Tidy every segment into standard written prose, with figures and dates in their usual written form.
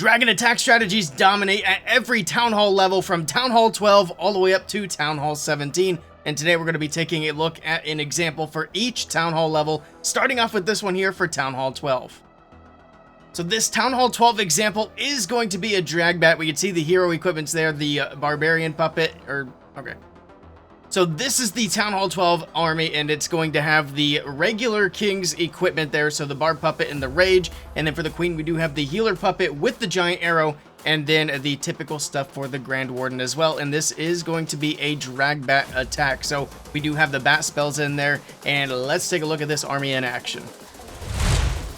Dragon attack strategies dominate at every Town Hall level from Town Hall 12 all the way up to Town Hall 17. And today we're going to be taking a look at an example for each Town Hall level, starting off with this one here for Town Hall 12. So this Town Hall 12 example is going to be a Drag Bat. We can see the hero equipments there, the Barbarian Puppet, okay. So this is the Town Hall 12 army, and it's going to have the regular King's equipment there, so the Barb Puppet and the Rage, and then for the Queen we do have the Healer Puppet with the Giant Arrow, and then the typical stuff for the Grand Warden as well. And this is going to be a Drag Bat attack, so we do have the bat spells in there, and let's take a look at this army in action.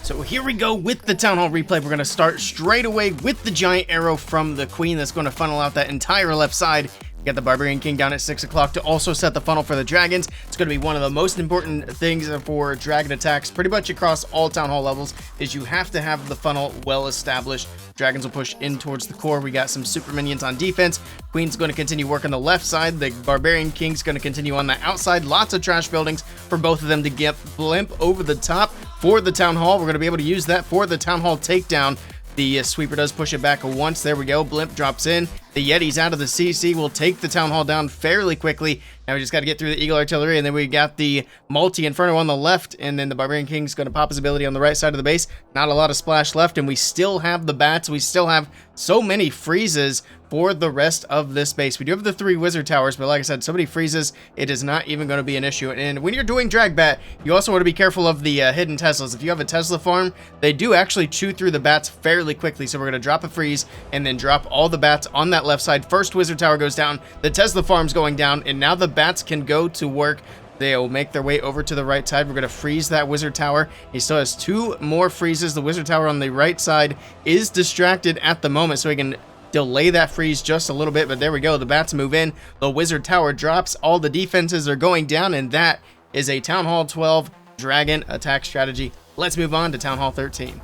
So here we go with the Town Hall replay. We're going to start straight away with the Giant Arrow from the Queen that's going to funnel out that entire left side. We got the Barbarian King down at 6 o'clock to also set the funnel for the Dragons. It's going to be one of the most important things for Dragon attacks pretty much across all Town Hall levels, is you have to have the funnel well established. Dragons will push in towards the core. We got some super minions on defense. Queen's going to continue working the left side. The Barbarian King's going to continue on the outside. Lots of trash buildings for both of them to get blimp over the top for the Town Hall. We're going to be able to use that for the Town Hall takedown. The sweeper does push it back once. There we go. Blimp drops in. The Yeti's out of the CC. Will take the Town Hall down fairly quickly. Now we just got to get through the Eagle Artillery, and then we got the Multi-Inferno on the left, and then the Barbarian King's going to pop his ability on the right side of the base. Not a lot of splash left, and we still have the bats. We still have so many freezes for the rest of this base. We do have the 3 wizard towers, but like I said, so many freezes, it is not even going to be an issue. And when you're doing Drag Bat, you also want to be careful of the hidden Teslas. If you have a Tesla farm, they do actually chew through the bats fairly quickly. So we're going to drop a freeze and then drop all the bats on that left side. First wizard tower goes down, the Tesla farm's going down, and now the bats can go to work. They'll make their way over to the right side. We're going to freeze that wizard tower. He still has 2 more freezes. The wizard tower on the right side is distracted at the moment, so he can delay that freeze just a little bit, but there we go. The bats move in. The wizard tower drops. All the defenses are going down, and that is a Town Hall 12 Dragon attack strategy. Let's move on to Town Hall 13.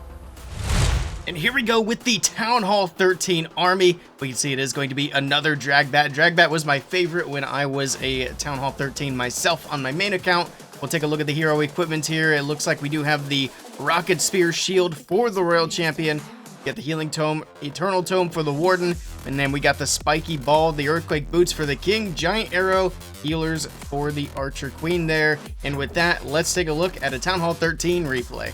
And here we go with the Town Hall 13 army. We can see it is going to be another Drag Bat. Drag Bat was my favorite when I was a Town Hall 13 myself on my main account. We'll take a look at the hero equipment here. It looks like we do have the Rocket Spear Shield for the Royal Champion. Get the Healing Tome, Eternal Tome for the Warden, and then we got the Spiky Ball, the Earthquake Boots for the King, Giant Arrow, Healers for the Archer Queen there. And with that, let's take a look at a Town Hall 13 replay.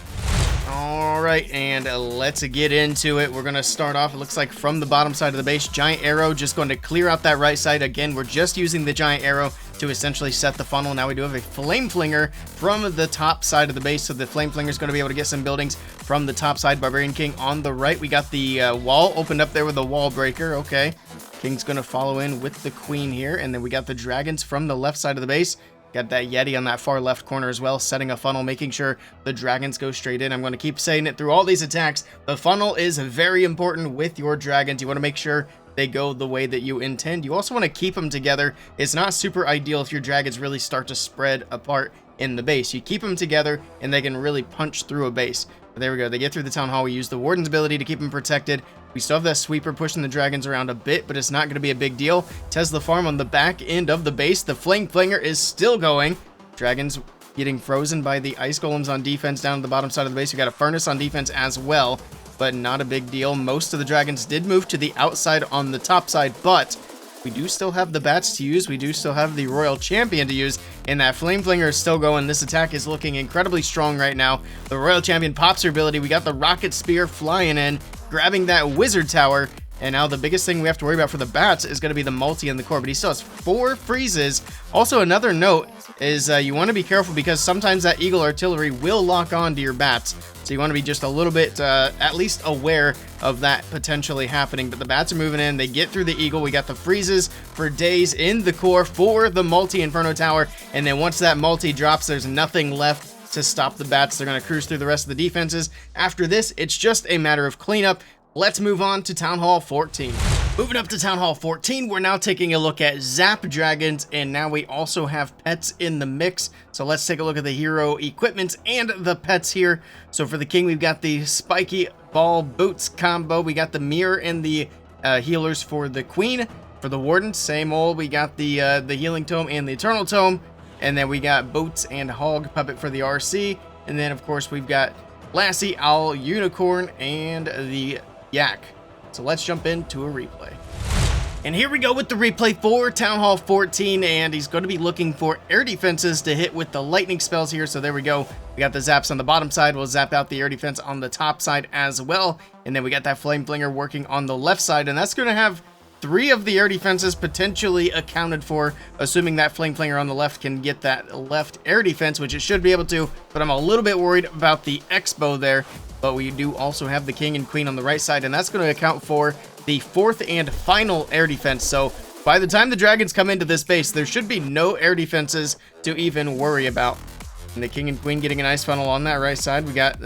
Alright, and let's get into it. We're going to start off, it looks like, from the bottom side of the base. Giant Arrow just going to clear out that right side. Again, we're just using the Giant Arrow to essentially set the funnel. Now we do have a Flame Flinger from the top side of the base, so the Flame Flinger is going to be able to get some buildings from the top side. Barbarian King on the right. We got the wall opened up there with a wall breaker. Okay, King's going to follow in with the Queen here, and then we got the Dragons from the left side of the base. Got that Yeti on that far left corner as well, setting a funnel, making sure the Dragons go straight in. I'm going to keep saying it through all these attacks. The funnel is very important with your Dragons. You want to make sure they go the way that you intend. You also want to keep them together. It's not super ideal if your Dragons really start to spread apart in the base. You keep them together and they can really punch through a base. But there we go. They get through the Town Hall. We use the Warden's ability to keep them protected. We still have that sweeper pushing the Dragons around a bit, but it's not going to be a big deal. Tesla farm on the back end of the base. The Flame Flinger is still going. Dragons getting frozen by the Ice Golems on defense down at the bottom side of the base. We got a Furnace on defense as well, but not a big deal. Most of the Dragons did move to the outside on the top side, but we do still have the bats to use. We do still have the Royal Champion to use, and that Flame Flinger is still going. This attack is looking incredibly strong right now. The Royal Champion pops her ability. We got the Rocket Spear flying in, grabbing that Wizard Tower, and now the biggest thing we have to worry about for the bats is going to be the multi in the core, but he still has 4 freezes. Also, another note is you want to be careful because sometimes that Eagle Artillery will lock on to your bats, so you want to be just a little bit at least aware of that potentially happening. But the bats are moving in. They get through the Eagle. We got the freezes for days in the core for the Multi-Inferno Tower, and then once that multi drops, there's nothing left to stop the bats. They're going to cruise through the rest of the defenses. After this, it's just a matter of cleanup. Let's move on to Town Hall 14. Moving up to Town Hall 14, we're now taking a look at Zap Dragons, and now we also have pets in the mix. So let's take a look at the hero equipment and the pets here. So for the King, we've got the Spiky Ball Boots combo. We got the Mirror and the healers for the Queen. For the Warden, same old. We got the Healing Tome and the Eternal Tome. And then we got Boots and Hog Puppet for the RC. And then, of course, we've got Lassie, Owl, Unicorn, and the Yak So let's jump into a replay. And here we go with the replay for Town Hall 14, and he's going to be looking for air defenses to hit with the lightning spells here. So there we go. We got the zaps on the bottom side. We'll zap out the air defense on the top side as well. And then we got that flame flinger working on the left side, and that's going to have 3 of the air defenses potentially accounted for, assuming that flame flinger on the left can get that left air defense, which it should be able to, but I'm a little bit worried about the Expo there. But we do also have the king and queen on the right side, and that's going to account for the 4th and final air defense. So by the time the dragons come into this base, there should be no air defenses to even worry about. And the king and queen getting an ice funnel on that right side. We got,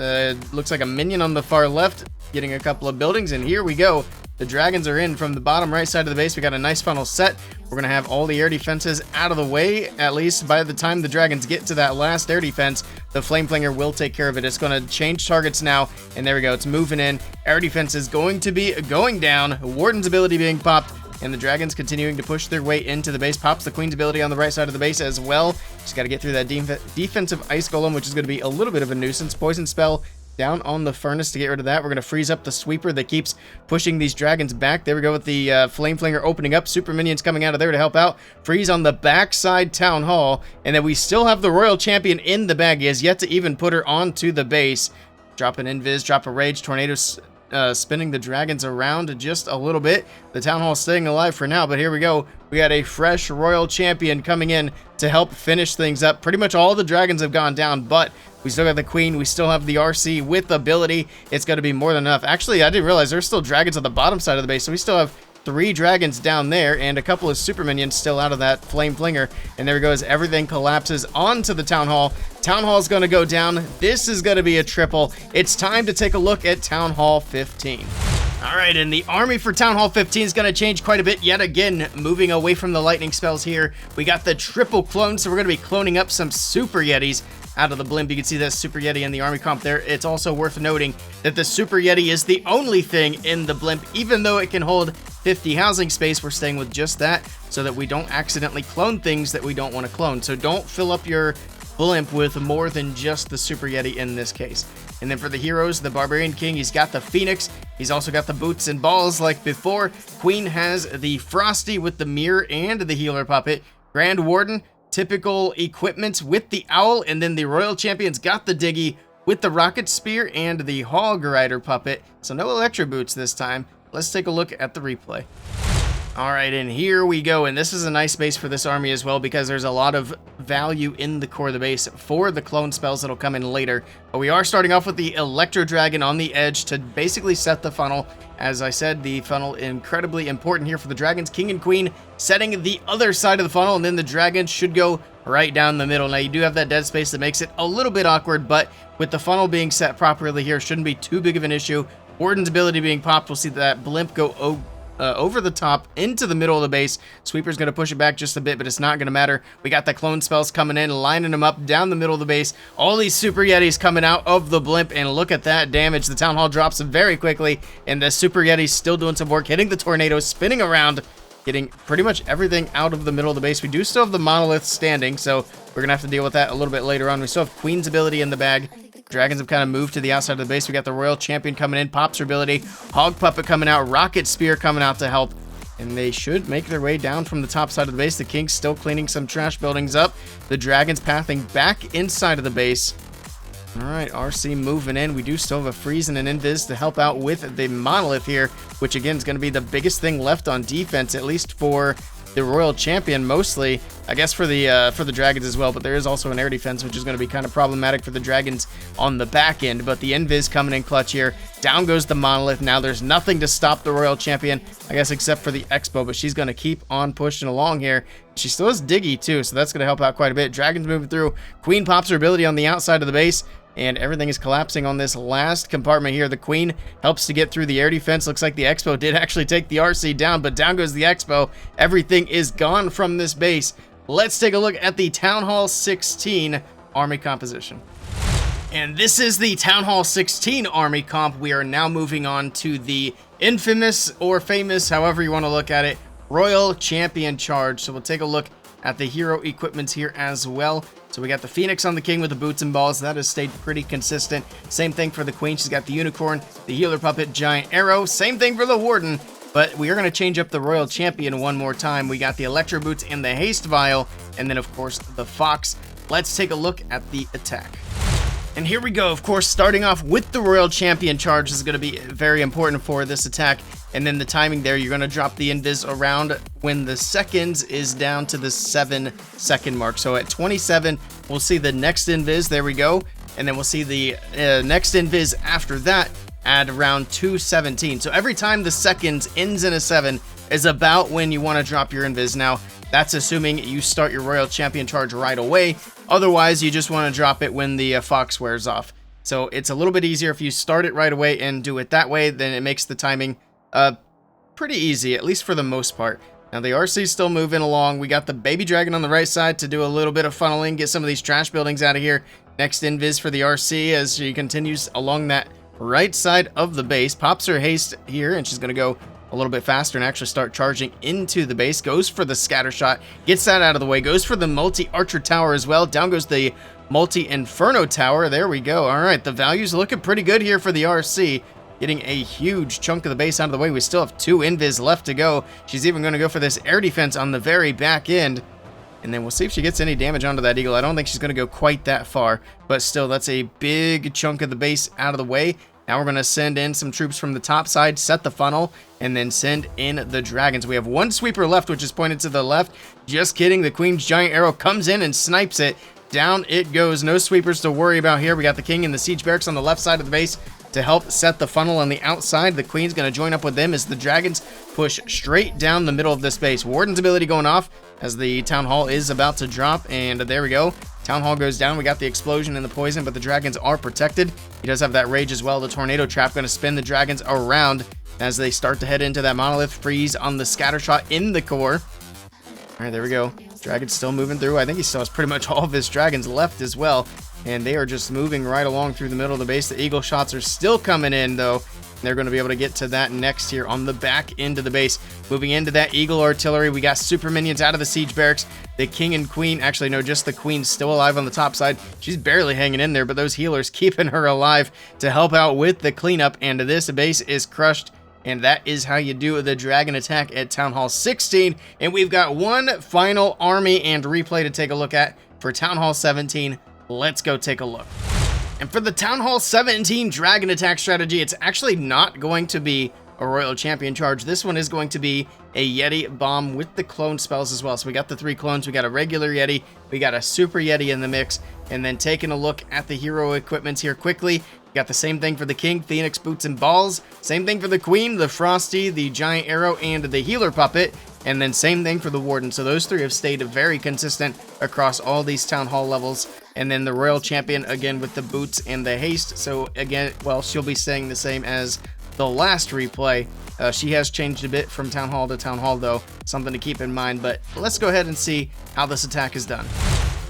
looks like a minion on the far left, getting a couple of buildings, and here we go. The dragons are in from the bottom right side of the base. We got a nice funnel set. We're going to have all the air defenses out of the way. At least by the time the dragons get to that last air defense, the flame flinger will take care of it. It's going to change targets now. And there we go. It's moving in. Air defense is going to be going down. Warden's ability being popped. And the dragons continuing to push their way into the base. Pops the queen's ability on the right side of the base as well. Just got to get through that defensive ice golem, which is going to be a little bit of a nuisance. Poison spell down on the furnace to get rid of that. We're going to freeze up the sweeper that keeps pushing these dragons back. There we go with the flame flinger opening up. Super minions coming out of there to help out. Freeze on the backside town hall. And then we still have the royal champion in the bag. He has yet to even put her onto the base. Drop an invis, drop a rage, tornadoes spinning the dragons around just a little bit. The town hall staying alive for now, but here we go. We got a fresh royal champion coming in to help finish things up. Pretty much all the dragons have gone down, but we still got the queen. We still have the RC with ability. It's going to be more than enough. Actually, I didn't realize there's still dragons on the bottom side of the base, so we still have 3 dragons down there and a couple of super minions still out of that flame flinger. And there we go as everything collapses onto the town hall. Town hall is going to go down. This is going to be a triple. It's time to take a look at Town Hall 15. All right, and the army for Town Hall 15 is going to change quite a bit yet again, moving away from the lightning spells here. We got the triple clone, so we're going to be cloning up some super yetis out of the blimp. You can see that super yeti in the army comp there. It's also worth noting that the super yeti is the only thing in the blimp. Even though it can hold 50 housing space, we're staying with just that so that we don't accidentally clone things that we don't want to clone. So don't fill up your blimp with more than just the super yeti in this case. And then for the heroes, the barbarian king, he's got the phoenix. He's also got the boots and balls like before. Queen has the frosty with the mirror and the healer puppet. Grand warden, typical equipment with the owl. And then the royal champion's got the diggy with the rocket spear and the hog rider puppet. So no electro boots this time. Let's take a look at the replay. All right, and here we go. And this is a nice base for this army as well because there's a lot of value in the core of the base for the clone spells that'll come in later. But we are starting off with the Electro Dragon on the edge to basically set the funnel. As I said, the funnel incredibly important here for the dragons. King and queen setting the other side of the funnel, and then the dragons should go right down the middle. Now, you do have that dead space that makes it a little bit awkward, but with the funnel being set properly here, shouldn't be too big of an issue. Warden's ability being popped, we'll see that blimp go over the top into the middle of the base. Sweeper's going to push it back just a bit, but it's not going to matter. We got the clone spells coming in, lining them up down the middle of the base. All these super yetis coming out of the blimp, and look at that damage. The town hall drops very quickly, and the super yeti's still doing some work, hitting the tornado, spinning around, getting pretty much everything out of the middle of the base. We do still have the monolith standing, so we're going to have to deal with that a little bit later on. We still have Queen's ability in the bag. Dragons have kind of moved to the outside of the base. We got the royal champion coming in, pops her ability, hog puppet coming out, rocket spear coming out to help, and they should make their way down from the top side of the base. The king's still cleaning some trash buildings up. The dragons pathing back inside of the base. All right, RC moving in. We do still have a freeze and an invis to help out with the monolith here, which again is going to be the biggest thing left on defense, at least for the royal champion, mostly I guess for the dragons as well, but there is also an air defense, which is going to be kind of problematic for the dragons on the back end. But the invis coming in clutch here. Down goes the monolith. Now there's nothing to stop the royal champion, I guess, except for the expo, but she's going to keep on pushing along here. She still has diggy too, so that's going to help out quite a bit. Dragons moving through. Queen pops her ability on the outside of the base, and everything is collapsing on this last compartment here. The queen helps to get through the air defense. Looks like the expo did actually take the RC down, but down goes the expo. Everything is gone from this base. Let's take a look at the Town Hall 16 army composition. And this is the Town Hall 16 army comp. We are now moving on to the infamous or famous, however you want to look at it, Royal Champion Charge. So we'll take a look at the hero equipment here as well. So we got the Phoenix on the King with the boots and balls. That has stayed pretty consistent. Same thing for the Queen. She's got the Unicorn, the Healer Puppet, Giant Arrow. Same thing for the Warden. But we are going to change up the Royal Champion one more time. We got the Electro Boots and the Haste Vial. And then, of course, the Fox. Let's take a look at the attack. And here we go, of course, starting off with the Royal Champion charge. This is going to be very important for this attack. And then the timing there, you're going to drop the invis around when the seconds is down to the 7-second mark. So at 27, we'll see the next invis. There we go. And then we'll see the next invis after that at around 2:17. So every time the seconds ends in a 7 is about when you want to drop your invis. Now, that's assuming you start your Royal Champion charge right away. Otherwise, you just want to drop it when the Fox wears off. So it's a little bit easier if you start it right away and do it that way. Then it makes the timing pretty easy, at least for the most part. Now, the RC is still moving along. We got the Baby Dragon on the right side to do a little bit of funneling, get some of these trash buildings out of here. Next invis for the RC as she continues along that right side of the base. Pops her haste here, and she's going to go a little bit faster and actually start charging into the base. Goes for the scatter shot, gets that out of the way, goes for the multi-archer tower as well. Down goes the multi-inferno tower. There we go. All right, the value's looking pretty good here for the RC. Getting a huge chunk of the base out of the way. We still have 2 invis left to go. She's even going to go for this air defense on the very back end. And then we'll see if she gets any damage onto that eagle. I don't think she's going to go quite that far, but still, that's a big chunk of the base out of the way. Now we're going to send in some troops from the top side, set the funnel, and then send in the dragons. We have 1 sweeper left, which is pointed to the left. Just kidding. The Queen's Giant Arrow comes in and snipes it. Down it goes. No sweepers to worry about here. We got the King and the Siege Barracks on the left side of the base to help set the funnel on the outside. The Queen's going to join up with them as the dragons push straight down the middle of this base. Warden's ability going off as the Town Hall is about to drop, and there we go. Town Hall goes down. We got the explosion and the poison, but the dragons are protected. He does have that rage as well. The tornado trap going to spin the dragons around as they start to head into that monolith freeze on the scatter shot in the core. All right, there we go. Dragon's still moving through. I think he still has pretty much all of his dragons left as well. And they are just moving right along through the middle of the base. The eagle shots are still coming in, though. They're going to be able to get to that next here on the back end of the base. Moving into that eagle artillery, we got super minions out of the siege barracks. The King and Queen, actually no, just the Queen still alive on the top side. She's barely hanging in there, but those healers keeping her alive to help out with the cleanup. And this base is crushed. And that is how you do the dragon attack at Town Hall 16. And we've got one final army and replay to take a look at for Town Hall 17. Let's go take a look. And for the Town Hall 17 dragon attack strategy, it's actually not going to be a Royal Champion charge. This one is going to be a Yeti bomb with the clone spells as well. So we got the 3 clones, we got a regular Yeti, we got a super Yeti in the mix, and then taking a look at the hero equipment here quickly. We got the same thing for the King, Phoenix, Boots, and Balls. Same thing for the Queen, the Frosty, the Giant Arrow, and the Healer Puppet. And then same thing for the Warden. So those 3 have stayed very consistent across all these Town Hall levels. And then the Royal Champion, again, with the Boots and the Haste. So again, well, she'll be staying the same as the last replay. She has changed a bit from Town Hall to Town Hall, though. Something to keep in mind. But let's go ahead and see how this attack is done.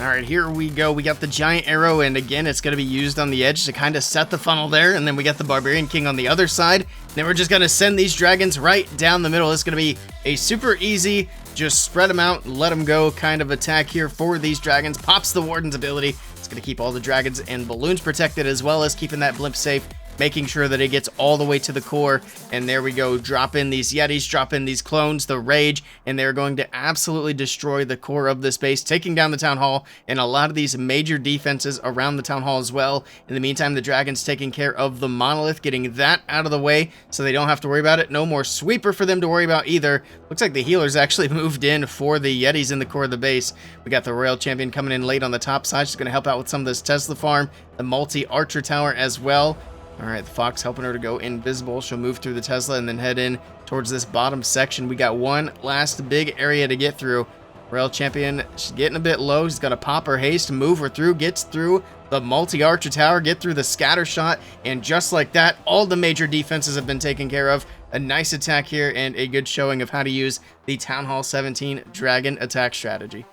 All right, here we go. We got the Giant Arrow, and again, it's going to be used on the edge to kind of set the funnel there. And then we got the Barbarian King on the other side. Then we're just going to send these dragons right down the middle. It's going to be a super easy, just spread them out, let them go kind of attack here for these dragons. Pops the Warden's ability. It's going to keep all the dragons and balloons protected, as well as keeping that blimp safe, making sure that it gets all the way to the core. And there we go. Drop in these Yetis, drop in these clones, the Rage, and they're going to absolutely destroy the core of this base, taking down the Town Hall and a lot of these major defenses around the Town Hall as well. In the meantime, the Dragon's taking care of the monolith, getting that out of the way so they don't have to worry about it. No more sweeper for them to worry about either. Looks like the healers actually moved in for the Yetis in the core of the base. We got the Royal Champion coming in late on the top side. She's going to help out with some of this Tesla farm, the multi-archer tower as well. All right, the Fox helping her to go invisible. She'll move through the Tesla and then head in towards this bottom section. We got one last big area to get through. Royal Champion, she's getting a bit low. She's got to pop her haste, move her through, gets through the multi-archer tower, get through the scatter shot, and just like that, all the major defenses have been taken care of. A nice attack here and a good showing of how to use the Town Hall 17 Dragon attack strategy.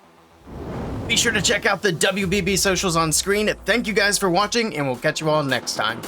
Be sure to check out the WBB socials on screen. Thank you guys for watching, and we'll catch you all next time.